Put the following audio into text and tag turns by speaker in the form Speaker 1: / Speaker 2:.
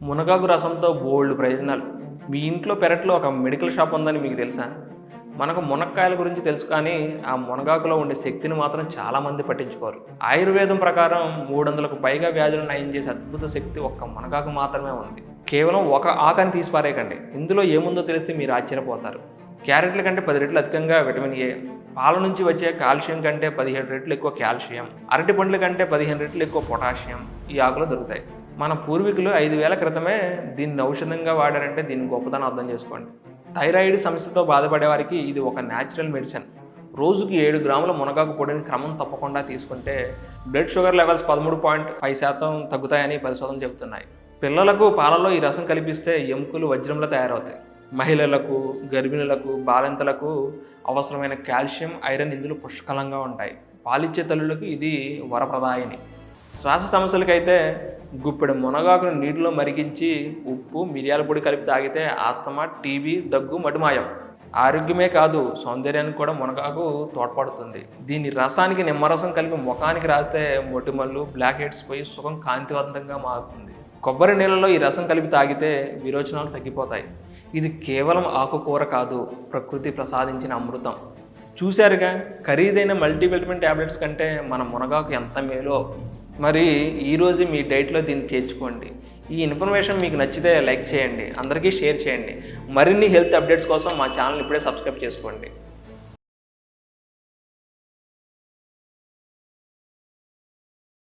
Speaker 1: మునగాకు రసంతో బోల్డ్ ప్రయోజనాలు. మీ ఇంట్లో పెరట్లో ఒక మెడికల్ షాప్ ఉందని మీకు తెలుసా? మనకు మునక్కాయల గురించి తెలుసు కానీ ఆ మునగాకులో ఉండే శక్తిని మాత్రం చాలామంది పట్టించుకోరు. ఆయుర్వేదం ప్రకారం 300కు పైగా వ్యాధులను నయం చేసే అద్భుత శక్తి ఒక్క మునగాకు మాత్రమే ఉంది. కేవలం ఒక ఆకుని తీసి పారేయకండి. ఇందులో ఏముందో తెలిస్తే మీరు ఆశ్చర్యపోతారు. క్యారెట్ల కంటే 10 రెట్లు అధికంగా విటమిన్ ఏ, పాల నుంచి వచ్చే కాల్షియం కంటే 17 రెట్లు ఎక్కువ కాల్షియం, అరటి పండ్ల కంటే 15 రెట్లు ఎక్కువ పొటాషియం ఈ ఆకులో దొరుకుతాయి. మన పూర్వీకులు 5000 క్రితమే దీన్ని ఔషధంగా వాడారంటే దీని గొప్పతనం అర్థం చేసుకోండి. థైరాయిడ్ సమస్యతో బాధపడే వారికి ఇది ఒక న్యాచురల్ మెడిసిన్. రోజుకి 7 గ్రాముల మునగాకు పొడిని క్రమం తప్పకుండా తీసుకుంటే బ్లడ్ షుగర్ లెవెల్స్ 13.5% తగ్గుతాయని పరిశోధనలు చెబుతున్నాయి. పిల్లలకు పాలలో ఈ రసం కలిపిస్తే ఎముకలు వజ్రంలో తయారవుతాయి. మహిళలకు, గర్భిణులకు, బాలింతలకు అవసరమైన కాల్షియం, ఐరన్ ఇందులో పుష్కలంగా ఉంటాయి. పాలిచ్చే తల్లులకు ఇది వరప్రదాయని. శ్వాస సమస్యలకైతే గుప్పెడు మునగాకును నీటిలో మరిగించి ఉప్పు, మిరియాల పొడి కలిపి తాగితే ఆస్తమా, టీబీ, దగ్గు మటుమాయం. ఆరోగ్యమే కాదు, సౌందర్యానికి కూడా మునగాకు తోడ్పడుతుంది. దీని రసానికి నిమ్మరసం కలిపి ముఖానికి రాస్తే మొటిమలు, బ్లాక్ హెడ్స్ పోయి సుఖం కాంతివంతంగా మారుతుంది. కొబ్బరి నీళ్ళలో ఈ రసం కలిపి తాగితే విరోచనాలు తగ్గిపోతాయి. ఇది కేవలం ఆకుకూర కాదు, ప్రకృతి ప్రసాదించిన అమృతం. చూశారుగా, ఖరీదైన మల్టీవిటమిన్ ట్యాబ్లెట్స్ కంటే మన మునగాకు ఎంత మేలో. మరి ఈరోజు మీ డైట్లో దీన్ని చేర్చుకోండి. ఈ ఇన్ఫర్మేషన్ మీకు నచ్చితే లైక్ చేయండి, అందరికీ షేర్ చేయండి. మరిన్ని హెల్త్ అప్డేట్స్ కోసం మా ఛానల్ ఇప్పుడే సబ్స్క్రైబ్ చేసుకోండి.